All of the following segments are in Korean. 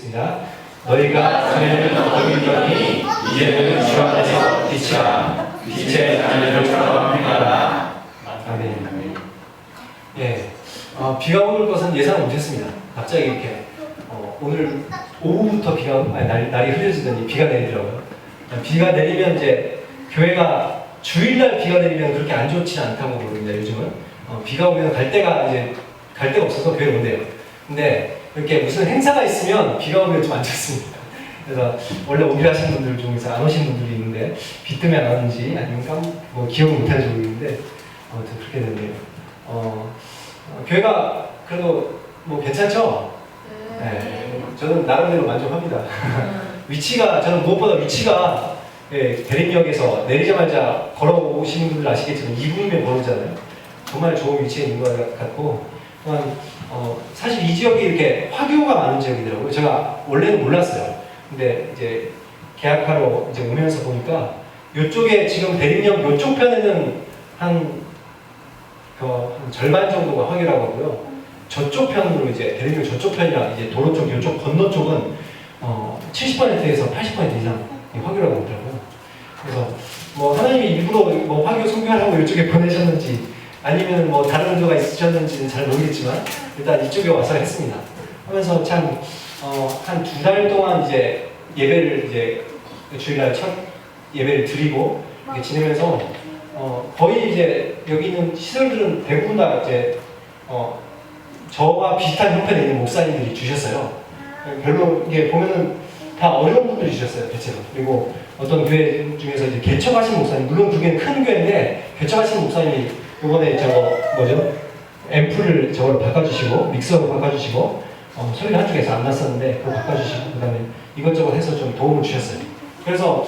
읽겠습니다. 너희가 전에는 어둠이더니 이제는 주 안에서 빛이라. 빛의 자녀들처럼 행하라. 아멘. 예, 비가 오는 것은 예상 못했습니다. 갑자기 이렇게 오늘 오후부터 날이 흐려지더니 비가 내리더라고요. 비가 내리면 이제 교회가 주일날 비가 내리면 그렇게 안 좋지는 않다고 그럽니다. 요즘은 비가 오면 갈 데가 없어서 교회 온대요. 근데 이렇게 무슨 행사가 있으면 비가 오면 좀 안 좋습니다. 그래서 원래 오기로 하신 분들 중에서 안 오신 분들이 있는데 비 때문에 안 왔는지 아니면 기억을 못하는지 모르겠는데 아무튼 그렇게 됐네요. 교회가 그래도 뭐 괜찮죠? 네. 저는 나름대로 만족합니다. 저는 무엇보다 위치가 대림역에서 내리자마자 걸어오시는 분들 아시겠지만 2분이면 걸어오잖아요. 정말 좋은 위치에 있는 것 같고, 또한 사실 이 지역이 이렇게 화교가 많은 지역이더라고요. 제가 원래는 몰랐어요. 근데 이제 계약하러 이제 오면서 보니까 이쪽에 지금 대림역 이쪽 편에는 한 절반 정도가 화교라고 하고요. 저쪽 편으로 이제 대림역 저쪽 편이랑 이제 도로 쪽 이쪽 건너 쪽은 70%에서 80% 이상 화교라고 하더라고요. 그래서 뭐 하나님이 일부러 뭐 화교 선교하라고 이쪽에 보내셨는지 아니면 뭐 다른 의도가 있으셨는지는 잘 모르겠지만 일단 이쪽에 와서 했습니다. 하면서 참 한 2달 동안 이제 예배를 이제 주일날 첫 예배를 드리고 이렇게 지내면서 거의 이제 여기 있는 시설들은 대부분 다 이제 저와 비슷한 형편에 있는 목사님들이 주셨어요. 별로 이게 보면은 다 어려운 분들이 주셨어요, 대체로. 그리고 어떤 교회 중에서 이제 개척하신 목사님, 물론 그게 큰 교회인데 개척하신 목사님이 이번에 앰프를 저걸 바꿔주시고 믹서로 바꿔주시고 소리가 한쪽에서 안 났었는데 그거 바꿔주시고 그 다음에 이것저것 해서 좀 도움을 주셨어요. 그래서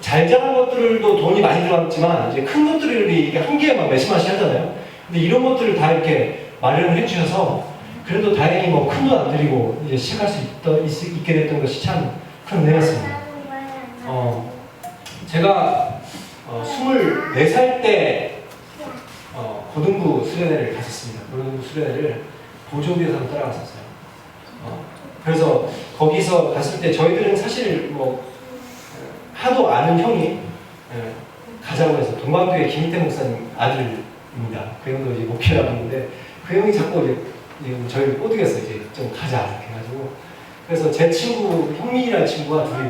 잘 자란 것들도 돈이 많이 들어갔지만 이제 큰 것들이 이게 한 개에 막 몇십만씩 하잖아요. 근데 이런 것들을 다 이렇게 마련을 해주셔서 그래도 다행히 뭐 큰 돈 안 들이고 이제 시작할 수 있게 됐던 것이 참 큰 은혜였습니다. 제가 24살 때 고등부 수련회를 갔었습니다. 고등부 수련회를 보조교사로 따라갔었어요. 그래서 거기서 갔을 때 저희들은 사실 뭐 하도 아는 형이 가자고 해서 동방교회 김희태 목사님 아들입니다. 그 형도 이제 목회라고 했는데 그 형이 자꾸 이제 저희를 꼬드겼어요. 이제 좀 가자 이렇게 해가지고 그래서 제 친구 형민이라는 친구가 둘이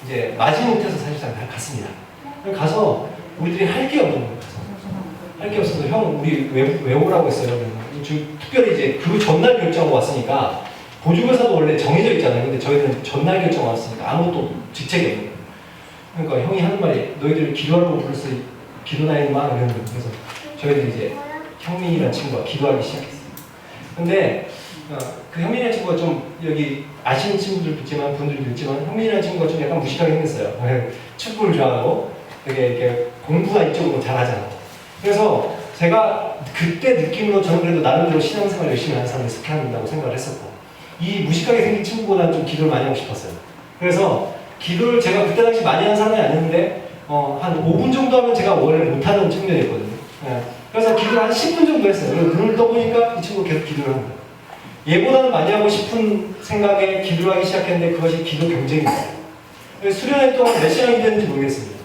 이제 마지못해서 사실상 다 갔습니다. 가서 우리들이 할 게 없는 거예요. 할 게 없어서 형 우리 왜 오라고 했어요. 특별히 이제 그 전날 결정하고 왔으니까 보조교사도 원래 정해져 있잖아요. 근데 저희는 전날 결정 왔으니까 아무것도 직책이 없는 거예요. 그러니까 형이 하는 말이 너희들 기도하라고 불렀어. 기도나 임마 이러는 거예요. 그래서 저희들이 이제 형민이라는 친구가 기도하기 시작했어요. 근데 그 형민이라는 친구가 좀 여기 아시는 분들도 있지만 형민이라는 친구가 좀 약간 무식하게 생겼어요. 축구를 좋아하고 되게 이렇게 공부가 이쪽으로 잘하잖아요. 그래서 제가 그때 느낌으로 저는 그래도 나름대로 신앙생활 열심히 하는 사람을 속해한다고 생각을 했었고 이 무식하게 생긴 친구보다는 좀 기도를 많이 하고 싶었어요. 그래서 기도를 제가 그때 당시 많이 하는 사람이 아니었는데 한 5분 정도 하면 제가 원래 못하는 청년이었거든요. 그래서 기도를 한 10분 정도 했어요. 그리고 눈을 떠보니까 이 친구가 계속 기도를 하는 거예요. 얘보다는 많이 하고 싶은 생각에 기도를 하기 시작했는데 그것이 기도 경쟁이었어요. 수련회 동안 몇 시간이 됐는지 모르겠습니다.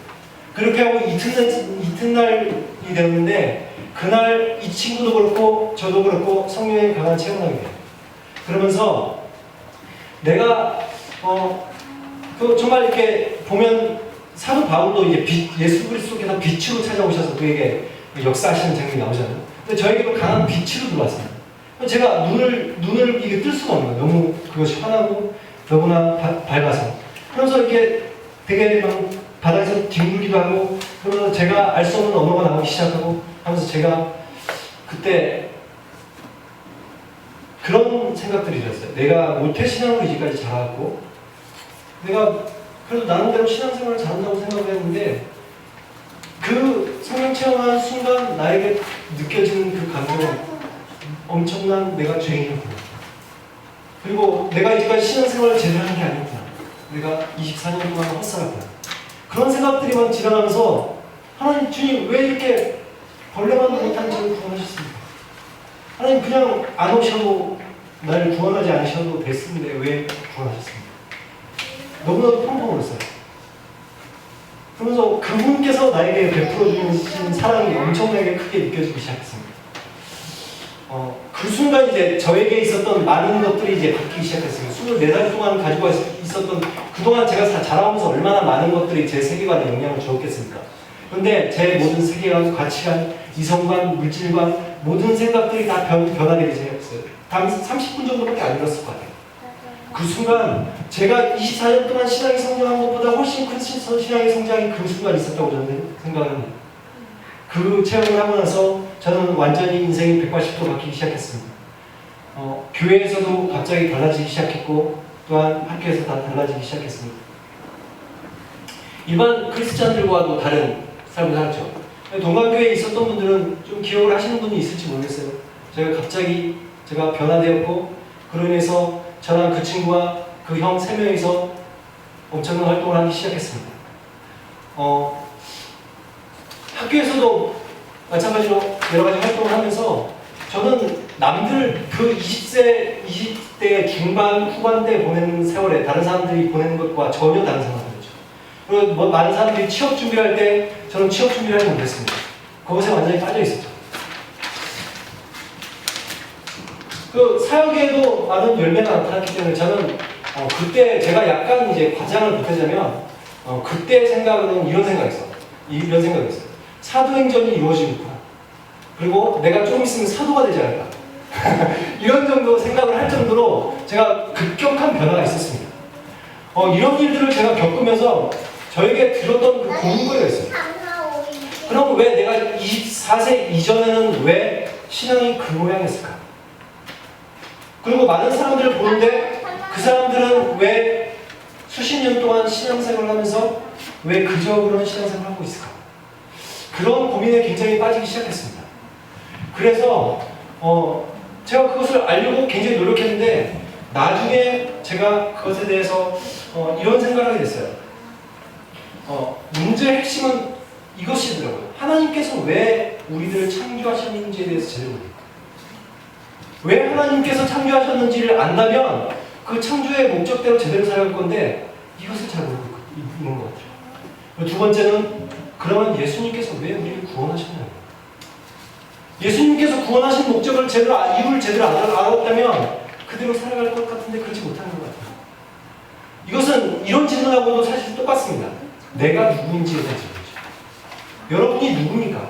그렇게 하고 이튿날이 되었는데 그날 이 친구도 그렇고 저도 그렇고 성령의 강한 체험을 하게 돼요. 그러면서 내가 정말 이렇게 보면 사도 바울도 이제 예수 그리스도께서 빛으로 찾아오셔서 그에게 역사하시는 장면이 나오잖아요. 근데 저에게도 강한 빛으로 들어왔습니다. 제가 눈을 이게 뜰 수가 없는 거예요. 너무 그것이 환하고 너무나 밝아서. 그러면서 이렇게 되게 막 바닥에서 뒹굴기도 하고 그러면서 제가 알 수 없는 언어가 나오기 시작하고 하면서 제가 그때 그런 생각들이 들었어요. 내가 모태신앙으로 이제까지 자라왔고 내가 그래도 나름대로 신앙생활을 잘한다고 생각을 했는데 그 성령 체험한 순간 나에게 느껴지는 그 감정은 엄청난 내가 죄인이었구나. 그리고 내가 이제까지 신앙생활을 제대로 한 게 아니었구나. 내가 24년 동안 헛살았구나. 그런 생각들이만 지나가면서 하나님 주님 왜 이렇게 벌레만도 못한 저를 구원하셨습니까? 하나님 그냥 안 오셔도 나를 구원하지 않으셔도 됐는데 왜 구원하셨습니까? 너무나도 평범 울었어요. 그러면서 그분께서 나에게 베풀어 주신 사랑이 엄청나게 크게 느껴지기 시작했습니다. 그 순간 이제 저에게 있었던 많은 것들이 이제 바뀌기 시작했어요. 24살 동안 가지고 있었던, 그동안 제가 자라오면서 얼마나 많은 것들이 제 세계관에 영향을 주었겠습니까? 그런데 제 모든 세계관, 가치관, 이성관, 물질관, 모든 생각들이 다 변하게 시작했어요. 단 30분 정도밖에 안 걸렸을 것 같아요. 그 순간 제가 24년 동안 신앙이 성장한 것보다 훨씬 큰 신앙의 성장이 그 순간 있었다고 저는 생각합니다. 그 체험을 하고 나서 저는 완전히 인생이 180도 바뀌기 시작했습니다. 교회에서도 갑자기 달라지기 시작했고 또한 학교에서 다 달라지기 시작했습니다. 일반 크리스찬들과도 다른 삶을 살았죠. 동강교회에 있었던 분들은 좀 기억을 하시는 분이 있을지 모르겠어요. 제가 변화되었고 그로 인해서 저랑 그 친구와 그 형 3명이서 엄청난 활동을 하기 시작했습니다. 학교에서도 마찬가지로 여러 가지 활동을 하면서 저는 남들 그 20대 중반, 후반 때 보내는 세월에 다른 사람들이 보내는 것과 전혀 다른 생각이었죠. 그리고 많은 사람들이 취업 준비할 때 저는 취업 준비를 하지 못했습니다. 그것에 완전히 빠져 있었죠. 그 사역에도 많은 열매가 나타났기 때문에 저는 그때 제가 약간 이제 과장을 보태자면 그때 생각은 이런 생각이었어요. 사도행전이 이루어지는구나. 그리고 내가 좀 있으면 사도가 되지 않을까. 이런 정도 생각을 할 정도로 제가 급격한 변화가 있었습니다. 이런 일들을 제가 겪으면서 저에게 들었던 그 고민거리가 있어요. 그럼 왜 내가 24세 이전에는 왜 신앙이 그 모양이었을까? 그리고 많은 사람들을 보는데 그 사람들은 왜 수십 년 동안 신앙생활을 하면서 왜 그저 그런 신앙생활을 하고 있을까? 그런 고민에 굉장히 빠지기 시작했습니다. 그래서 제가 그것을 알려고 굉장히 노력했는데 나중에 제가 그것에 대해서 이런 생각을 하게 됐어요. 문제의 핵심은 이것이더라고요. 하나님께서 왜 우리들을 창조하셨는지에 대해서 제대로 모릅니다. 왜 하나님께서 창조하셨는지를 안다면 그 창조의 목적대로 제대로 살아갈 건데 이것을 잘 모르고 있는 것 같아요. 두 번째는 그러면 예수님께서 왜 우리를 구원하셨나요? 예수님께서 구원하신 목적을 이유를 제대로 알았다면 그대로 살아갈 것 같은데 그렇지 못하는 것 같아요. 이것은 이런 질문하고도 사실 똑같습니다. 내가 누구인지에 대한 질문이죠. 여러분이 누굽니까?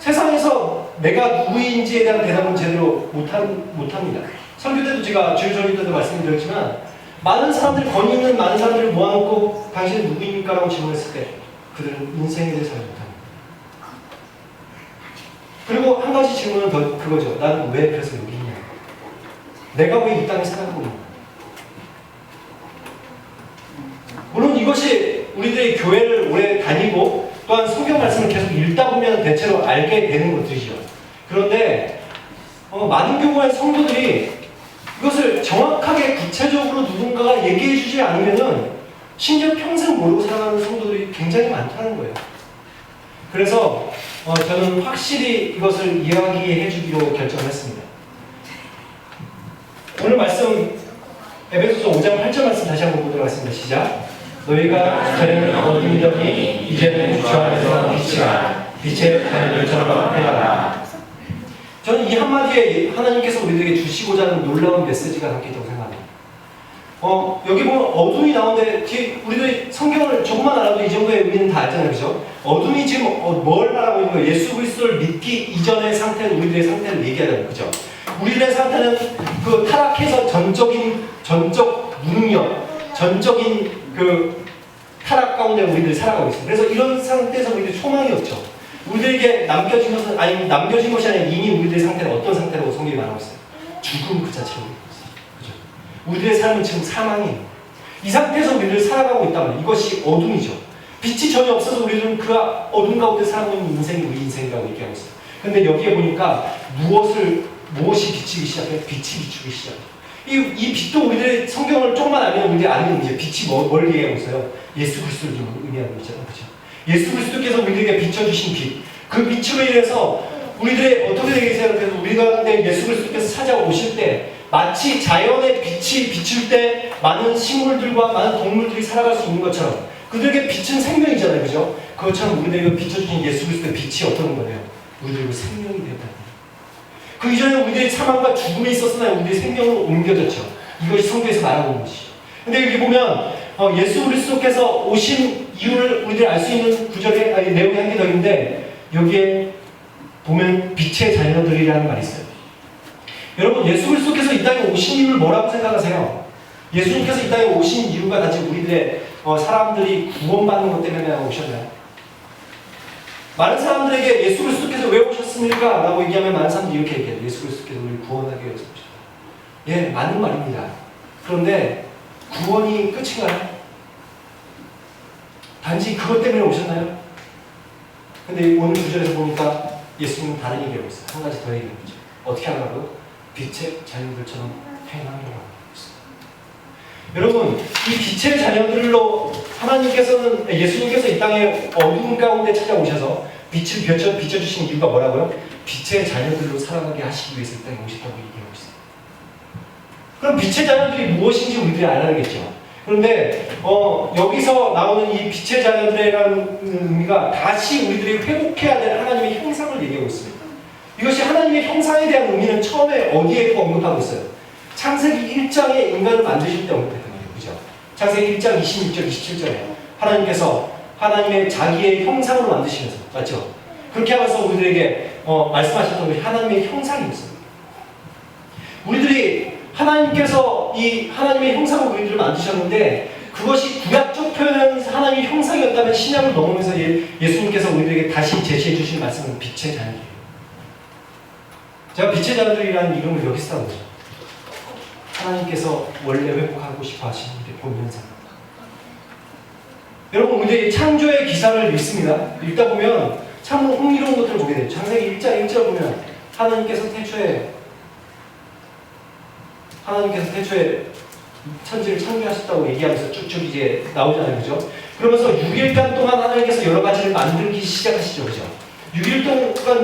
세상에서 내가 누구인지에 대한 대답은 제대로 못합니다. 설교 때도 제가 주일 설교 때도 말씀드렸지만 많은 사람들, 권위 있는 많은 사람들을 모아놓고 당신은 누구입니까? 라고 질문했을 때 그들은 인생에 대해서 잘 못합니다. 그리고 한 가지 질문은 더 그거죠. 나는 왜 그래서 여기 있냐? 내가 왜 이 땅에 살아가고 있냐? 물론 이것이 우리들이 교회를 오래 다니고 또한 성경 말씀을 계속 읽다 보면 대체로 알게 되는 것들이죠. 그런데 많은 경우에 성도들이 이것을 정확하게 구체적으로 누군가가 얘기해 주지 않으면은 심지어 평생 모르고 살아가는 성도들이 굉장히 많다는 거예요. 그래서 저는 확실히 이것을 이야기해 주기로 결정했습니다. 오늘 말씀 에베소서 5장 8절 말씀 다시 한번 보도록 하겠습니다. 시작. 너희가 전에는 어둠이더니 이제는 주 안에서 빛이라 빛의 하늘들처럼 해라. 저는 이 한마디에 하나님께서 우리들에게 주시고자 하는 놀라운 메시지가 담겨 있다고 생각합니다. 여기 보면 어둠이 나오는데 우리들이 성경을 조금만 알아도 이 정도의 의미는 다 알잖아요. 그죠? 어둠이 지금 뭘 말하고 있는 거예요? 예수 그리스도를 믿기 이전의 상태는 우리들의 상태를 얘기하는 거죠. 우리들의 상태는 그 타락해서 전적 무능력, 전적인 그 타락 가운데 우리들이 살아가고 있습니다. 그래서 이런 상태에서 우리들이 소망이 없죠. 우리들에게 남겨진 것은 남겨진 것이 아니라 이미 우리들의 상태는 어떤 상태라고 성경이 말하고 있어요? 죽음 그 자체로 있어요. 그죠? 우리들의 삶은 지금 사망이에요. 이 상태에서 우리를 살아가고 있다면 이것이 어둠이죠. 빛이 전혀 없어서 우리들은 그 어둠 가운데 살아가고 있는 인생이 우리 인생이라고 얘기하고 있어요. 근데 여기에 보니까 무엇이 비치기 시작해요? 빛이 비추기 시작해요. 이 빛도 우리들의 성경을 조금만 알면 우리들이 아는 이제 빛이 뭘 얘기하고 있어요? 예수 그리스도를 의미하는 거잖아요. 그렇죠? 예수 그리스도께서 우리들에게 비춰주신 빛, 그 빛으로 인해서 우리들의 어떻게 되겠어요? 그래서 우리 가운데 예수 그리스도께서 찾아오실 때 마치 자연의 빛이 비출 때 많은 식물들과 많은 동물들이 살아갈 수 있는 것처럼 그들에게 빛은 생명이잖아요. 그죠? 그것처럼 우리들에게 비춰주신 예수 그리스도의 빛이 어떤 거예요? 우리들에게 생명이 되었다. 그 이전에 우리들의 사망과 죽음이 있었으나 우리의 생명으로 옮겨졌죠. 이것이 성경에서 말하고 있는 것이죠. 근데 여기 보면 예수 그리스도께서 오신 이유를 우리들이 알 수 있는 구절의 내용이 한 개 더 있는데 여기에 보면 빛의 자녀들이라는 말이 있어요. 여러분 예수 그리스도께서 이 땅에 오신 이유를 뭐라고 생각하세요? 예수님께서 이 땅에 오신 이유가 단지 우리들의 사람들이 구원받는 것 때문에 오셨나요? 많은 사람들에게 예수 그리스도께서 왜 오셨습니까? 라고 얘기하면 많은 사람들이 이렇게 얘기해요. 예수 그리스도께서 우리를 구원하기 위해서 오셨다. 예, 맞는 말입니다. 그런데 구원이 끝인가요? 단지 그것 때문에 오셨나요? 근데 오늘 구절에서 보니까 예수님은 다른 얘기를 하고 있어요. 한 가지 더 얘기하고 있죠. 어떻게 하라고? 빛의 자녀들처럼 행하라고 하고 있어요. 여러분, 이 빛의 자녀들로 하나님께서는, 예수님께서 이 땅에 어두운 가운데 찾아오셔서 빛을 비춰주신 이유가 뭐라고요? 빛의 자녀들로 살아가게 하시기 위해서 이 땅에 오셨다고 얘기하고 있어요. 그럼 빛의 자녀들이 무엇인지 우리들이 알아야겠죠. 그런데 여기서 나오는 이 빛의 자녀들이라는 의미가 다시 우리들이 회복해야 될 하나님의 형상을 얘기하고 있습니다. 이것이 하나님의 형상에 대한 의미는 처음에 어디에 언급하고 있어요? 창세기 1장에 인간을 만드실 때 언급했던 거예요. 그죠? 창세기 1장 26절, 27절에 하나님께서 하나님의 자기의 형상으로 만드시면서, 맞죠? 그렇게 하면서 우리들에게 말씀하셨던 것이 하나님의 형상이었어요. 우리들이 하나님께서 이 하나님의 형상으로 우리들을 만드셨는데 그것이 구약적 표현은 하나님의 형상이었다면 신약을 넘으면서 예수님께서 우리들에게 다시 제시해 주신 말씀은 빛의 자녀들이에요. 제가 빛의 자녀들이라는 이름을 여기 쓰는 거죠. 하나님께서 원래 회복하고 싶어 하시는 본현상. 여러분, 우리들이 창조의 기사를 읽습니다. 읽다 보면 참 흥미로운 것들을 보게 돼요. 창세기 1장 1절 보면 하나님께서 태초에 천지를 창조하셨다고 얘기하면서 쭉쭉 이제 나오잖아요. 그죠? 그러면서 6일간 동안 하나님께서 여러 가지를 만들기 시작하시죠. 그죠? 6일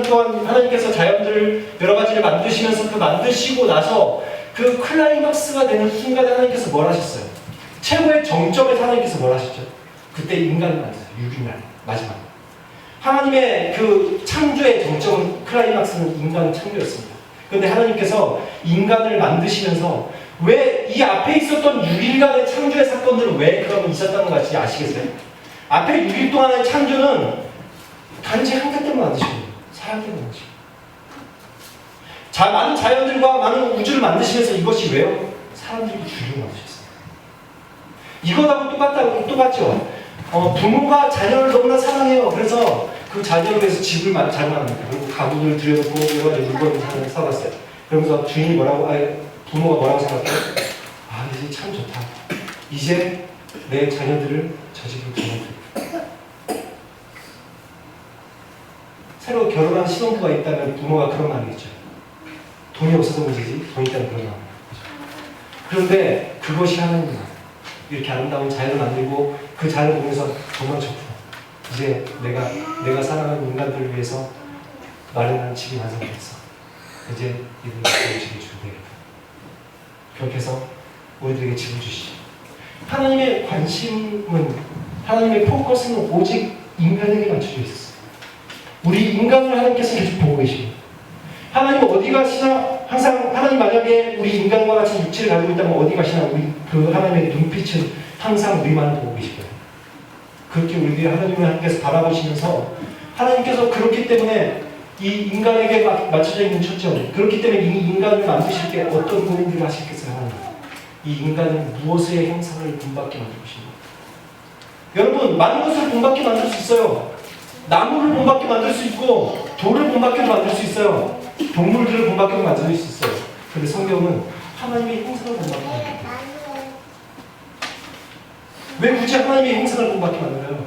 동안 하나님께서 자연들을 여러 가지를 만드시면서 그 만드시고 나서 그 클라이막스가 되는 순간에 하나님께서 뭘 하셨어요? 최고의 정점에서 하나님께서 뭘 하셨죠? 그때 인간을 만드셨어요. 6일날 마지막. 하나님의 그 창조의 정점은 클라이막스는 인간 창조였습니다. 그런데 하나님께서 인간을 만드시면서 왜 이 앞에 있었던 6일간의 창조의 사건들은 왜 그러면 있었다는 거 같이 아시겠어요? 앞에 6일 동안의 창조는 단지 한 개 때문에 만드신 거예요. 사람 때문에 만드신 거예요. 많은 자연들과 많은 우주를 만드시면서 이것이 왜요? 사람들이 주를 만드셨어요. 이거하고 똑같죠? 부모가 자녀를 너무나 사랑해요. 그래서 그 자녀를 위해서 집을 잘 만듭니다. 그리고 가구를 들여놓고 여러 가지 물건을 사봤어요. 그러면서 주인이 부모가 뭐라고 생각해요? 아, 이제 참 좋다. 이제 내 자녀들을 저 집으로 보내드릴까. 새로 결혼한 신혼부가 있다면 부모가 그런 말이겠죠. 돈이 없어서 문제지, 돈 있다면 그런 말. 그런데 그것이 하나님이야. 이렇게 아름다운 자연을 만들고 그 자연을 보면서 정말 좋구나. 이제 내가 사랑하는 인간들을 위해서 마련한 집이 완성됐어. 이제 이들에게 집을 주면 되겠다. 그렇게 해서 우리들에게 집을 주시죠. 하나님의 관심은, 하나님의 포커스는 오직 인간에게 맞춰져 있었어요. 우리 인간을 하나님께서 계속 보고 계십니다. 하나님 어디 가시나 항상 하나님 만약에 우리 인간과 같은 육체를 가지고 있다면 어디 가시나 우리 그 하나님의 눈빛은 항상 우리만을 보고 계실 거예요. 그렇게 우리들이 하나님께서 바라보시면서 하나님께서 그렇기 때문에 이 인간에게 맞춰져 있는 초점, 그렇기 때문에 이 인간을 만드실 때 어떤 고민들을 하시겠어요? 하나님, 이 인간은 무엇의 형상을 본받게 만들고 계십니까? 여러분, 많은 것을 본받게 만들 수 있어요. 나무를 본받게 만들 수 있고 돌을 본받게 만들 수 있어요. 동물들을 본받게 만들 수 있어요. 그런데 성경은 하나님의 형상을 본받게 만듭니다. 왜 굳이 하나님의 형상을 본받게 만들어요?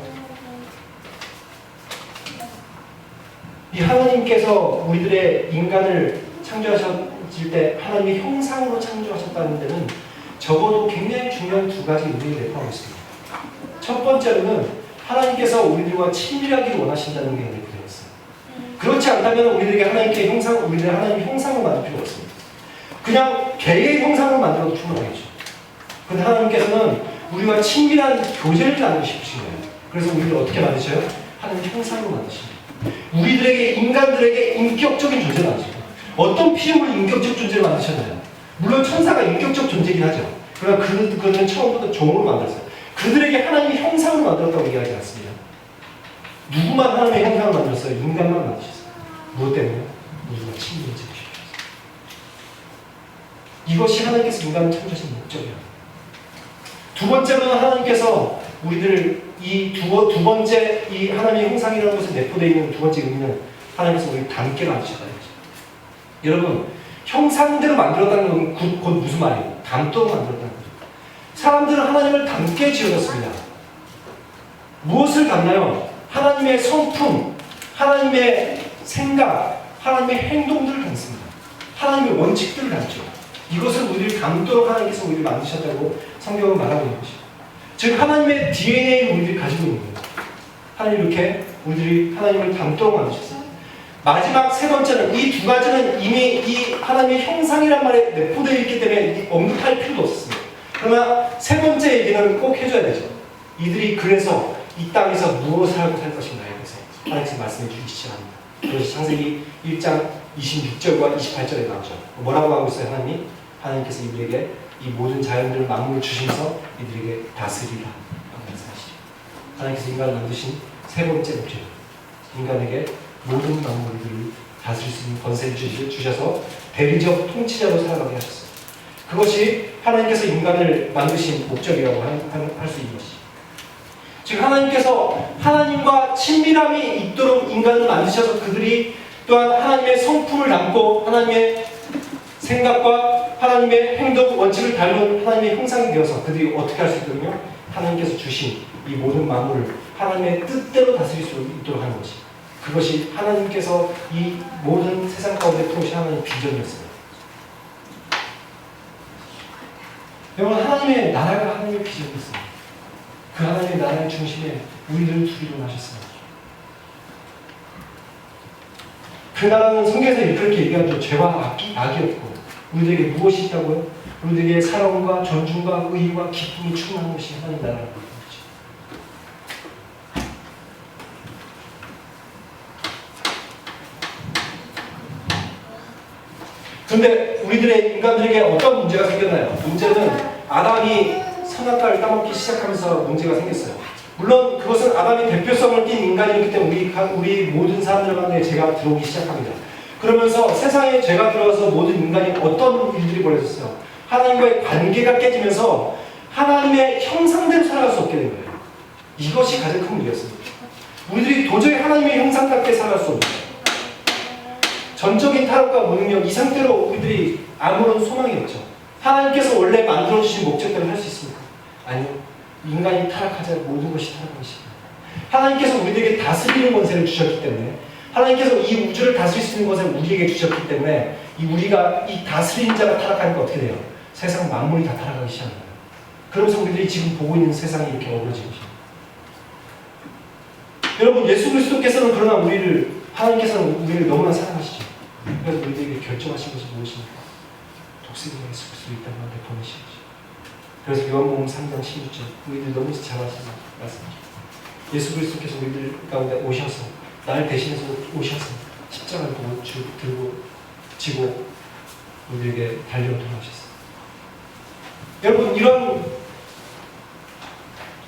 이 하나님께서 우리들의 인간을 창조하실 때 하나님의 형상으로 창조하셨다는 데는 적어도 굉장히 중요한 두 가지 의미를 내포하고 있습니다. 첫 번째로는 하나님께서 우리들과 친밀하기를 원하신다는 게 내포되어 있어요. 그렇지 않다면 우리들에게 우리들 하나님의 형상을 만들 필요가 없습니다. 그냥 개의 형상으로 만들어도 충분하겠죠. 그런데 하나님께서는 우리와 친밀한 교제를 나누고 싶으신 거예요. 그래서 우리를 어떻게 만드셔요? 하나님 형상으로 만드십니다. 우리들에게, 인간들에게 인격적인 존재를 만드십니다. 어떤 피조물을 인격적 존재를 만드셨나요? 물론 천사가 인격적 존재이긴 하죠. 그러나 그들은 처음부터 종으로 만들었어요. 그들에게 하나님의 형상으로 만들었다고 얘기하지 않습니다. 누구만 하나님의 형상을 만들었어요? 인간만 만드셨어요. 무엇 때문에? 우리가 친밀해지고 싶어서. 이것이 하나님께서 인간을 창조하신 목적이에요. 두 번째로는 하나님께서 우리들을 두 번째 이 하나님의 형상이라는 것에 내포되어 있는 두 번째 의미는 하나님께서 우리를 닮게 만드셨다는 거죠. 여러분, 형상대로 만들었다는 건 곧 무슨 말이에요? 닮도록 만들었다는 거죠. 사람들은 하나님을 닮게 지어졌습니다. 무엇을 닮나요? 하나님의 성품, 하나님의 생각, 하나님의 행동들을 닮습니다. 하나님의 원칙들을 닮죠. 이것을 우리를 닮도록 하나님께서 우리를 만드셨다고 성경은 말하고 있는 것이죠. 즉 하나님의 DNA를 우리들이 가지고 있는 거예요. 하나님 이렇게 우리들이 하나님을 닮도록 만드셨어요. 마지막 세 번째는 이 두 가지는 이미 이 하나님의 형상이란 말에 내포되어 있기 때문에 언급할 필요도 없습니다. 그러나 세 번째 얘기는 꼭 해줘야 되죠. 이들이 그래서 이 땅에서 무엇을 하고 살 것인가에 대해서 하나님께서 말씀해 주기 시작합니다. 그래서 창세기 1장 26절과 28절에 나오죠. 뭐라고 하고 있어요? 하나님께서 이들에게 이 모든 자연들을 만물을 주시면서 이들에게 다스리라 라고 말씀하시죠. 하나님께서 인간을 만드신 세 번째 목적, 인간에게 모든 만물들을 다스릴 수 있는 권세를 주셔서 대리적 통치자로 살아가게 하셨어요. 그것이 하나님께서 인간을 만드신 목적이라고 할 수 있는 것이죠. 즉 하나님께서 하나님과 친밀함이 있도록 인간을 만드셔서 그들이 또한 하나님의 성품을 담고 하나님의 생각과 하나님의 행동 원칙을 닮은 하나님의 형상이 되어서 그들이 어떻게 할 수 있거든요? 하나님께서 주신 이 모든 만물을 하나님의 뜻대로 다스릴 수 있도록 하는 것이, 그것이 하나님께서 이 모든 세상 가운데 품으신 하나님의 비전이었습니다. 여러분, 하나님의 나라가 하나님의 비전이었습니다. 그 하나님의 나라의 중심에 우리들을 두기로 하셨습니다. 그 나라는 성경에서 그렇게 얘기하죠. 죄와 악이 없고 우리들에게 무엇이 있다고요? 우리들에게 사랑과 존중과 의와 기쁨이 충만한 것이 하나님 나라라고 얘기하죠. 그런데 우리들의 인간들에게 어떤 문제가 생겼나요? 문제는 아담이 선악과를 따먹기 시작하면서 문제가 생겼어요. 물론 그것은 아담이 대표성을 띈 인간이었기 때문에 우리 모든 사람들 가운데 죄가 들어오기 시작합니다. 그러면서 세상에 죄가 들어와서 모든 인간이 어떤 일들이 벌어졌어요? 하나님과의 관계가 깨지면서 하나님의 형상대로 살아갈 수 없게 된 거예요. 이것이 가장 큰 문제였습니다. 우리들이 도저히 하나님의 형상답게 살아갈 수 없는 거예요. 전적인 타락과 무능력, 이 상태로 우리들이 아무런 소망이 없죠. 하나님께서 원래 만들어주신 목적대로 할 수 있습니까? 아니요. 인간이 타락하자 모든 것이 타락하기 시작합니다. 하나님께서 우리에게 다스리는 권세를 주셨기 때문에, 하나님께서 이 우주를 다스릴 수 있는 것을 우리에게 주셨기 때문에 우리가 이 다스리는 자가 타락하니까 어떻게 돼요? 세상 만물이 다 타락하기 시작합니다. 그러면서 우리들이 지금 보고 있는 세상이 이렇게 어그러지고 있습니다. 여러분, 예수 그리스도께서는 그러나 하나님께서는 우리를 너무나 사랑하시죠. 그래서 우리에게 결정하신 것이 무엇입니까? 독생자 예수 그리스도 이 땅에 보내신 것이죠. 그래서 요한복음 3장 16절, 우리들 너무 잘 아시는 말씀이죠. 예수 그리스도께서 우리들 가운데 오셔서, 나를 대신해서 오셔서 십자가를 들고 지고 우리에게 달려오 돌아오셨어요. 여러분, 이런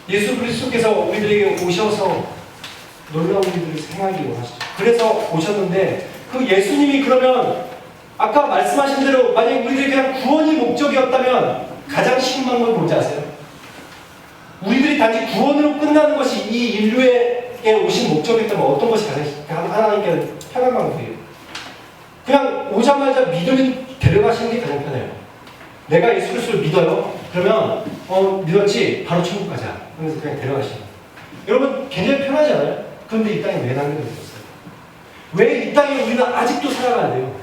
예수 그리스도께서 우리들에게 오셔서 놀라운 일들을 행하기 원하시죠. 그래서 오셨는데, 그 예수님이 그러면 아까 말씀하신 대로 만약에 우리들이 그냥 구원이 목적이었다면 가장 심한 건 뭔지 아세요? 우리들이 단지 구원으로 끝나는 것이 이 인류에 오신 목적이었다면 어떤 것이 가장 하나님께는 편한 방법이에요? 그냥 오자마자 믿음이 데려가시는 게 가장 편해요. 내가 예수 그리스도를 믿어요? 그러면 믿었지? 바로 천국 가자. 그래서 그냥 데려가시는 거예요. 여러분, 굉장히 편하지 않아요? 그런데 이 땅에 왜 남겨졌어요? 왜 이 땅에 우리는 아직도 살아가야 돼요?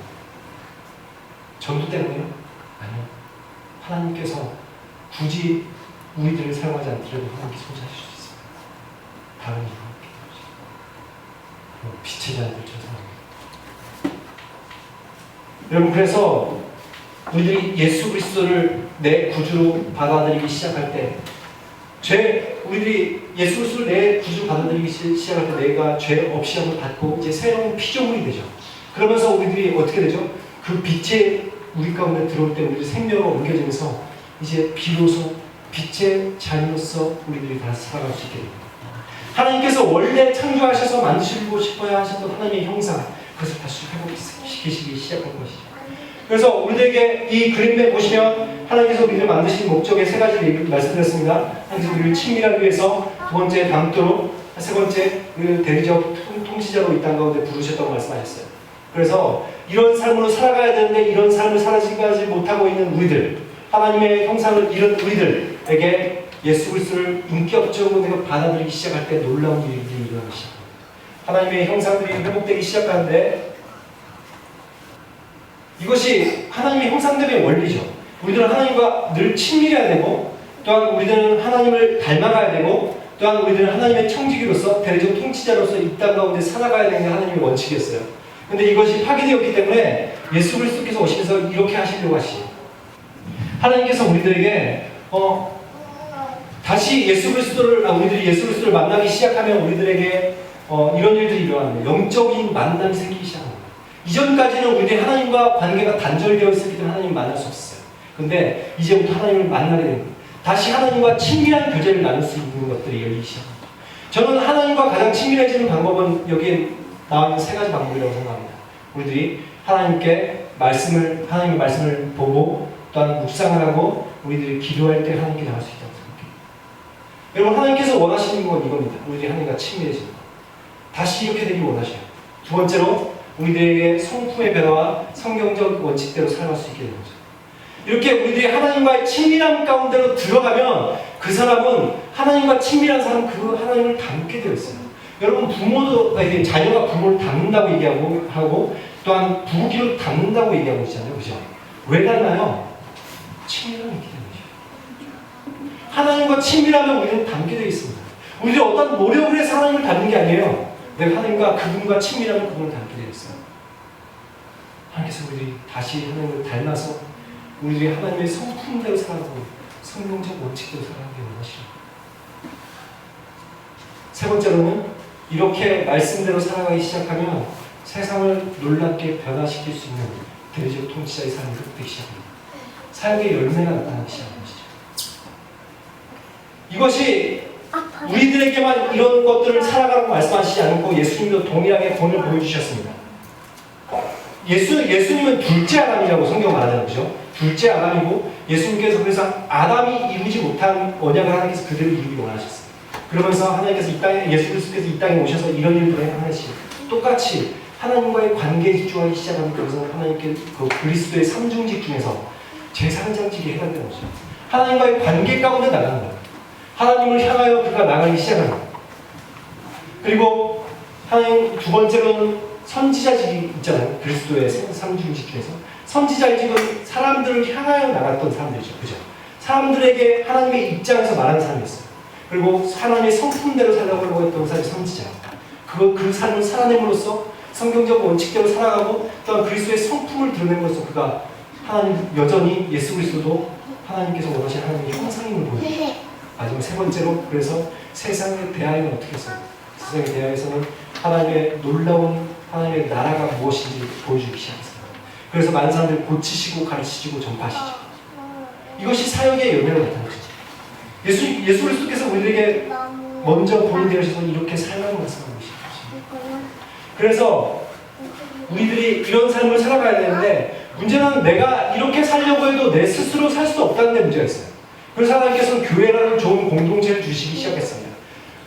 전도 때문에요? 아니요. 하나님께서 굳이 우리들을 사용하지 않더라도 하나님께 손자실 수 있습니다. 다른 이유가 없기 때문이죠. 빛의 자들처럼. 여러분, 그래서 우리들이 예수 그리스도를 내 구주로 받아들이기 시작할 때, 우리들이 예수 그리스도를 내 구주로 받아들이기 시작할 때 내가 죄 없이 함을 받고 이제 새로운 피조물이 되죠. 그러면서 우리들이 어떻게 되죠? 그 빛이 우리 가운데 들어올 때 우리들 생명으로 옮겨지면서 이제 비로소 빛의 자녀로서 우리들이 다시 살아갈 수 있게 됩니다. 하나님께서 원래 창조하셔서 만드시고 싶어야 하셨던 하나님의 형상, 그것을 다시 회복시키시기 시작한 것이죠. 그래서 우리들에게 이 그림에 보시면 하나님께서 우리를 만드신 목적의 세 가지를 말씀드렸습니다. 하나님께서 우리를 친밀하기 위해서, 두 번째 담도록, 세 번째 우리를 대리적 통치자로 이 땅 가운데 부르셨다고 말씀하셨어요. 그래서 이런 삶으로 살아가야 되는데 이런 삶을 살아가지 못하고 있는 우리들, 하나님의 형상을 잃은 우리들에게 예수 그리스도를 인격적으로 내가 받아들이기 시작할 때 놀라운 일들이 일어나기 시작합니다. 하나님의 형상들이 회복되기 시작하는데, 이것이 하나님의 형상됨의 원리죠. 우리들은 하나님과 늘 친밀해야 되고, 또한 우리들은 하나님을 닮아가야 되고, 또한 우리들은 하나님의 청지기로서 대리적 통치자로서 이 땅 가운데 살아가야 되는 게 하나님의 원칙이었어요. 근데 이것이 파괴되었기 때문에 예수 그리스도께서 오시면서 이렇게 하시려고 하시죠. 하나님께서 우리들에게 다시 우리들이 예수 그리스도를 만나기 시작하면 우리들에게 이런 일들이 일어납니다. 영적인 만남이 생기기 시작합니다. 이전까지는 우리들이 하나님과 관계가 단절되어 있었기 때문에 하나님을 만날 수 없었어요. 근데 이제부터 하나님을 만나게 됩니다. 다시 하나님과 친밀한 교제를 나눌 수 있는 것들이 열리기 시작합니다. 저는 하나님과 가장 친밀해지는 방법은 여기에 나와 있는 세 가지 방법이라고 생각합니다. 우리들이 하나님의 말씀을 보고, 또한 묵상을 하고, 우리들이 기도할 때 하나님께 나갈 수 있다고 생각해요. 여러분, 하나님께서 원하시는 건 이겁니다. 우리들이 하나님과 친밀해지는 것. 다시 이렇게 되길 원하셔요. 두 번째로, 우리들에게 성품의 변화와 성경적 원칙대로 살아갈 수 있게 되는 거죠. 이렇게 우리들이 하나님과의 친밀함 가운데로 들어가면 그 사람은, 하나님과 친밀한 사람은 그 하나님을 닮게 되어 있어요. 여러분, 자녀가 부모를 닮는다고 얘기하고, 또한 부부끼리 닮는다고 얘기하고 있잖아요. 그죠? 왜 닮아요? 친밀함이 있기 때문이죠. 하나님과 친밀하면 우리는 닮게 되어 있습니다. 우리들이 어떤 노력을 해서 하나님을 닮는 게 아니에요. 내가 하나님과 그분과 친밀하면 그분을 닮게 되어 있어요. 하나님께서 우리들이 다시 하나님을 닮아서 우리들이 하나님의 성품대로 살아가고 성경적 원칙대로 살아가기 원하시죠. 세 번째로는 이렇게 말씀대로 살아가기 시작하면 세상을 놀랍게 변화시킬 수 있는 대리적 통치자의 삶을 회복되기 시작합니다. 사역의 열매가 나타나기 시작하는 것이죠. 이것이 우리들에게만 이런 것들을 살아가라고 말씀하시지 않고 예수님도 동일하게 본을 보여주셨습니다. 예수님은 둘째 아담이라고 성경 말하잖아요. 그죠? 둘째 아담이고, 예수님께서 그래서 아담이 이루지 못한 언약을 하나님께서 그대로 이루기 원하셨어요. 그러면서 하나님께서 예수 그리스도께서 이 땅에 오셔서 이런 일들을 행하시, 똑같이 하나님과의 관계에 집중하기 시작하면, 그래서 하나님께 그 그리스도의 삼중직 중에서 제3장직이 해당되는 거죠. 하나님과의 관계 가운데 나가는 거예요. 하나님을 향하여 그가 나가기 시작하는 거예요. 그리고 하나님 두 번째로는 선지자직이 있잖아요. 그리스도의 삼중직 중에서 선지자직은 사람들을 향하여 나갔던 사람들이죠. 그죠? 사람들에게 하나님의 입장에서 말하는 사람이었어요. 그리고 하나님의 성품대로 살려고 했던 사람이 선지자. 그 삶을 살아냄으로써 성경적 원칙대로 살아가고, 또한 그리스도의 성품을 드러냄으로써 그가 하나님, 여전히 예수 그리스도도 하나님께서 원하시는 하나님의 형상임을 보여줍니다. 마지막 세 번째로, 그래서 세상의 대하에는 어떻게 했어요? 세상의 대하에서는 하나님의 놀라운 하나님의 나라가 무엇인지 보여주기 시작했어요. 그래서 많은 사람들을 고치시고 가르치시고 전파하시죠. 이것이 사역의 열매로 나타나죠. 예수 그리스도께서 우리에게 먼저 본이 되어서 이렇게 살라고 말씀하고 계십니다. 그래서 우리들이 이런 삶을 살아가야 되는데, 문제는 내가 이렇게 살려고 해도 내 스스로 살 수 없다는 데 문제가 있어요. 그래서 하나님께서는 교회라는 좋은 공동체를 주시기 시작했습니다.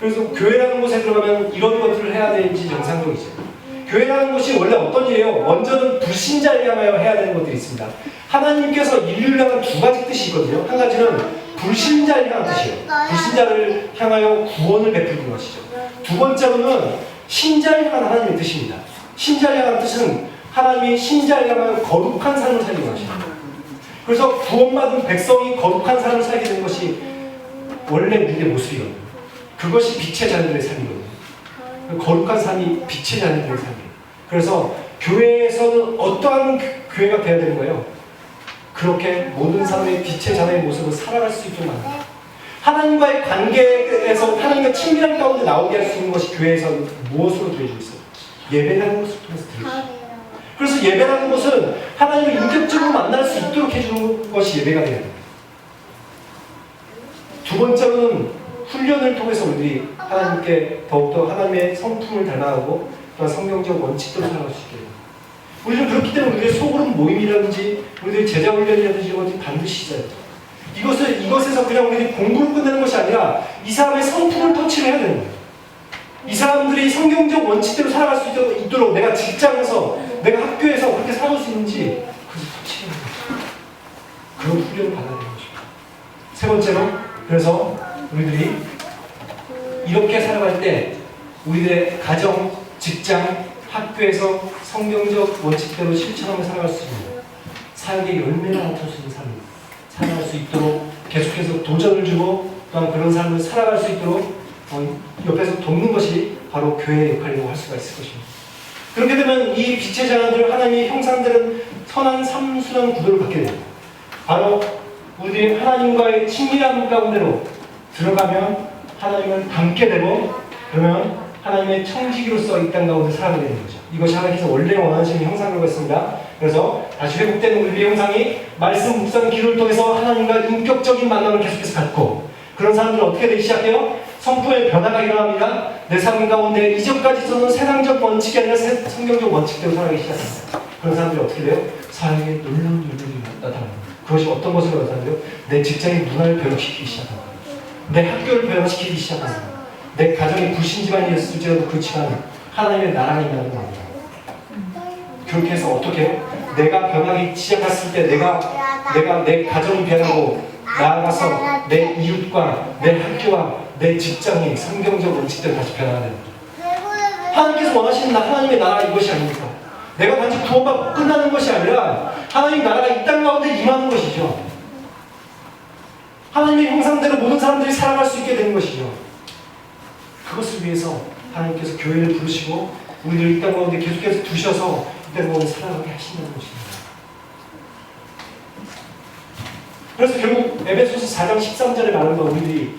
그래서 교회라는 곳에 들어가면 이런 것들을 해야 되는지 정상적이죠. 교회라는 것이 원래 어떤 일이에요? 먼저는 불신자를 향하여 해야 되는 것들이 있습니다. 하나님께서 인류를 향한 두 가지 뜻이 있거든요. 한 가지는 불신자를 향한 뜻이에요. 불신자를 향하여 구원을 베푸는 것이죠. 두 번째로는 신자를 향한 하나님의 뜻입니다. 신자를 향한 뜻은 하나님이 신자를 향하여 거룩한 삶을 살기 원하십니다. 그래서 구원받은 백성이 거룩한 삶을 살게 되는 것이 원래 우리의 모습이거든요. 그것이 빛의 자녀들의 삶이거든요. 거룩한 삶이 빛의 자녀들의 삶이에요. 그래서 교회에서는 어떠한 교회가 되어야 되는 거예요? 그렇게 모든 사람의 빛의 자녀의 모습을 살아갈 수 있도록 만듭니다. 하나님과의 관계에서 하나님과 친밀한 가운데 나오게 할 수 있는 것이 교회에서 무엇으로 드려지고 있어요? 예배라는 것을 통해서 드려지죠. 그래서 예배라는 것은 하나님을 인격적으로 만날 수 있도록 해주는 것이 예배가 되어야 됩니다. 두 번째로는 훈련을 통해서 우리들이 하나님께 더욱더 하나님의 성품을 닮아가고 또한 성경적 원칙대로 살아갈 수 있게 됩니다. 우리는 그렇기 때문에 우리의 소그룹 모임이라든지 우리들의 제자 훈련이라든지 이런 것들이 반드시 있어야 돼요. 이것에서 그냥 우리들이 공부를 끝내는 것이 아니라 이 사람의 성품을 터치를 해야 되는 거예요. 이 사람들이 성경적 원칙대로 살아갈 수 있도록 내가 직장에서 내가 학교에서 그렇게 살아갈 수 있는지 그것을 터치해야 돼요. 그런 훈련을 받아야 되는 것입니다. 세 번째로 그래서 우리들이 이렇게 살아갈 때 우리들의 가정, 직장, 학교에서 성경적 원칙대로 실천하며 살아갈 수 있는 사역의 열매가 나타날 수 있는 삶을 살아갈 수 있도록 계속해서 도전을 주고 또한 그런 삶을 살아갈 수 있도록 옆에서 돕는 것이 바로 교회의 역할이라고 할 수가 있을 것입니다. 그렇게 되면 이 빛의 자녀들 하나님의 형상들은 선한 삼순한 구도를 갖게 됩니다. 바로 우리들이 하나님과의 친밀한 가운데로 들어가면 하나님을 닮게 되고 그러면 하나님의 청지기로서 이 땅 가운데 살아가게 되는 거죠. 이것이 하나님께서 원래 원하시는 형상이라고 했습니다. 그래서 다시 회복되는 우리의 형상이 말씀, 묵상, 기도를 통해서 하나님과 인격적인 만남을 계속해서 갖고 그런 사람들은 어떻게 되기 시작해요? 성품의 변화가 일어납니다. 내 삶 가운데 이전까지 있었던 세상적 원칙이 아니라 성경적 원칙대로 살아가기 시작합니다. 그런 사람들이 어떻게 돼요? 사역에 놀라운 열매들이 나타납니다. 그것이 어떤 것으로 나타나요? 내 직장의 문화를 변화시키기 시작합니다. 내 학교를 변화시키기 시작합니다. 내 가정이 불신집안이었을지라도 그 집안은 하나님의 나라가 임하는 겁니다. 그렇게 해서 어떻게 해요? 내가 변하기 시작했을 때 내가 내 가정이 변하고 나아가서 내 이웃과 내 학교와 내 직장이 성경적 원칙대로 다시 변화가 됩니다. 하나님께서 원하시는 하나님의 나라 이것이 아닙니까? 내가 단지 구원받고 끝나는 것이 아니라 하나님 나라가 이 땅 가운데 임하는 것이죠. 하나님의 형상대로 모든 사람들이 살아갈 수 있게 되는 것이죠. 그것을 위해서 하나님께서 교회를 부르시고 우리를 이 땅 가운데 계속해서 두셔서 이 땅 가운데 살아가게 하신다는 것입니다. 그래서 결국 에베소서 4장 13절에 말하는 건 우리들이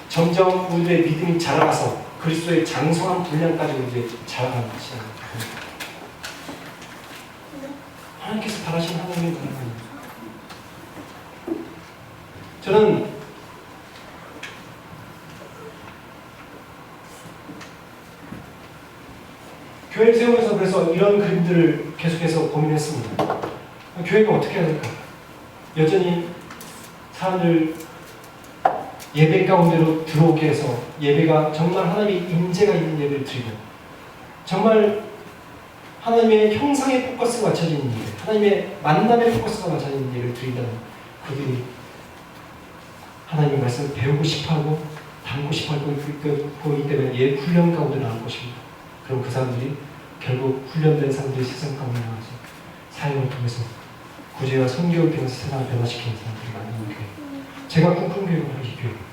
점점 우리의 믿음이 자라가서 그리스도의 장성한 분량까지 우리들이 자라가는 것이다. 하나님께서 바라시는 하나님의 분량입니다. 저는 교회를 세우면서 그래서 이런 그림들을 계속해서 고민했습니다. 교회가 어떻게 해야 될까? 여전히 사람들 예배 가운데로 들어오게 해서 예배가 정말 하나님의 임재가 있는 예배를 드리고 정말 하나님의 형상의 포커스가 맞춰진 예배, 하나님의 만남의 포커스가 맞춰진 예배를 드린다는 그들이 하나님의 말씀을 배우고 싶어하고 담고 싶어하고 있기 때문에 예 훈련 가운데 나올 것입니다. 그럼 그 사람들이 결국 훈련된 사람들이 세상 가운데 나가서 사역을 통해서 구제와 선교를 통해서 세상을 변화시키는 사람들이 많은 교회. 제가 꿈꾸는 교회가 바로 이 교회입니다.